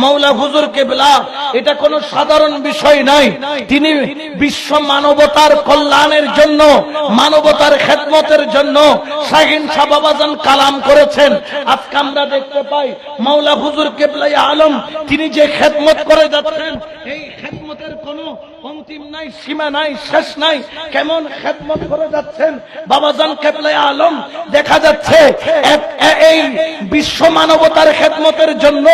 মাওলা হুজুর কেবলা এটা কোনো সাধারণ বিষয় নয়। তিনি বিশ্ব মানবতার কল্যাণের জন্য, মানবতার খেদমতের জন্য শাহীন শাহ বাবাজান কালাম করেছেন। আজকে আমরা দেখতে পাই মাওলা হুজুর কেবলাই আলম তিনি যে খেদমত করে যাচ্ছেন, এই খেদমতের কোনো অন্তিম নাই, সীমা নাই, শেষ নাই। কেমন খেদমত করে যাচ্ছেন বাবাজান কেবলাই আলম। দেখা যাচ্ছে এই বিশ্ব মানবতার খেদমতের জন্য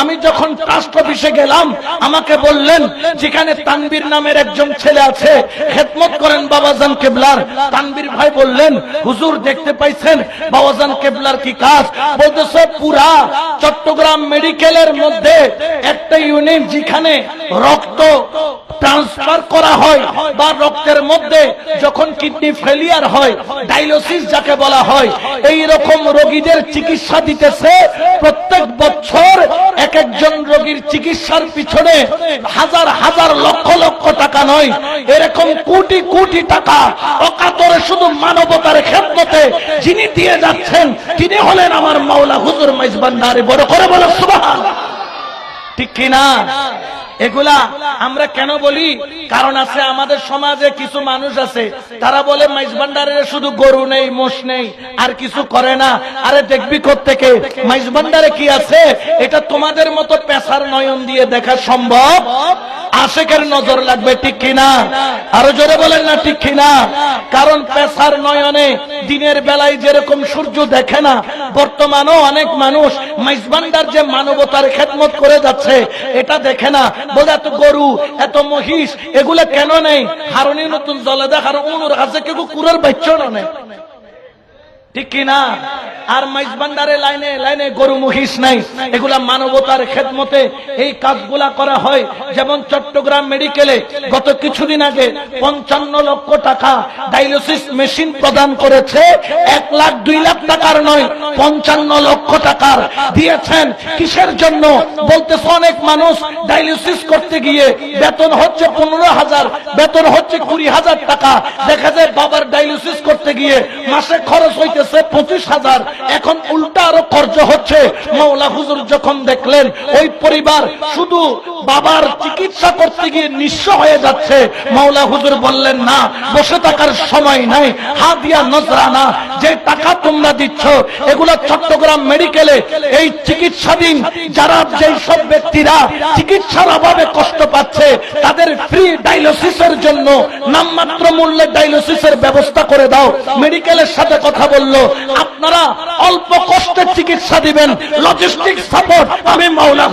আমি যখন ট্রাস্ট অফিসে গেলাম, আমাকে বললেন যেখানে তানবীর নামের একজন ছেলে আছে, খেদমত করেন বাবাজান কেবলার। তানবীর ভাই বললেন, হুজুর দেখতে পাইছেন বাবাজান কেবলার কি কাজ? বলতেছে পুরা চট্টগ্রাম মেডিকেলের মধ্যে একটা ইউনিট যেখানে রক্ত ট্রান্সফার করা হয় বা রক্তের মধ্যে যখন কিডনি ফেলিয়ার হয়, ডায়ালিসিস যাকে বলা হয়, এই রকম রোগীদের চিকিৎসা দিতেছে। প্রত্যেক বছর এক একজন রোগীর চিকিৎসার পিছনে হাজার হাজার লক্ষ লক্ষ টাকা নয়, এরকম কোটি কোটি টাকা অকাতরে শুধু মানবতার খেদমতে যিনি দিয়ে যাচ্ছেন, তিনি হলেন আমার মাওলা হুজুর মাইজভান্ডারী। বড় করে বলো সুবহানাল্লাহ। ঠিক কিনা? এগুলা আমরা কেন বলি? কারণ আছে আমাদের সমাজে কিছু মানুষ আছে, তারা বলে মাইজভান্ডারের শুধু গরু নেই, মোষ নেই, আর কিছু করে না। আরে দেখবি কোত্থেকে মাইজভান্ডারে কি আছে? এটা তোমাদের মতো পেশার নয়ন দিয়ে দেখা সম্ভব? আশেকের নজর লাগবে, ঠিক কিনা? আরো জোরে বলেন না ঠিক কিনা? কারণ পেশার নয়নে দিনের বেলায় যেরকম সূর্য দেখে না, বর্তমানেও অনেক মানুষ মাইজভান্ডার যে মানবতার খেদমত করে যাচ্ছে এটা দেখে না। বলে এত গরু, এত মহিষ, এগুলা কেন নেই? হারুনি নতুন জলে দেখার অনুর কাছে কেউ কুকুরের বাচ্চা নেই, ঠিক কিনা? আর মাইজভান্ডারে লাইনে লাইনে গরু মহিষ নাই। এগুলা মানবতার খেদমতে এই কাজগুলা করা হয়। যেমন চট্টগ্রাম মেডিকেলে গত কিছুদিন আগে 55 লক্ষ টাকা ডায়ালিসিস মেশিন প্রদান করেছে। 1 লাখ 2 লাখ টাকার নয়, 55 লক্ষ টাকার দিয়েছেন। কিসের জন্য? বলতেছে অনেক মানুষ ডায়ালিসিস করতে গিয়ে বেতন হচ্ছে 15,000, বেতন হচ্ছে 20,000 টাকা। দেখা যায় বাবার ডায়ালিসিস করতে গিয়ে মাসে খরচ হইতে 25,000। এখন উল্টা আরো খরচ হচ্ছে। মাওলা হুজুর যখন দেখলেন ওই পরিবার শুধু বাবার চিকিৎসা করতে গিয়ে নিঃস্ব হয়ে যাচ্ছে, মাওলা হুজুর বললেন না, বসে থাকার সময় নাই। হাদিয়া নজরানা যে টাকা তোমরা দিচ্ছ, এগুলো চট্টগ্রাম মেডিকেলে এই চিকিৎসাধীন যারা যেই সব ব্যক্তিরা চিকিৎসার অভাবে কষ্ট পাচ্ছে, তাদের ফ্রি ডায়ালিসিসের জন্য নামমাত্র মূল্যে ডায়ালিসিসের ব্যবস্থা করে দাও। মেডিকেলের সাথে কথা বলল, আপনারা অল্প কষ্টের চিকিৎসা দিবেন, লজিস্টিক সাপোর্ট আমি মাওলা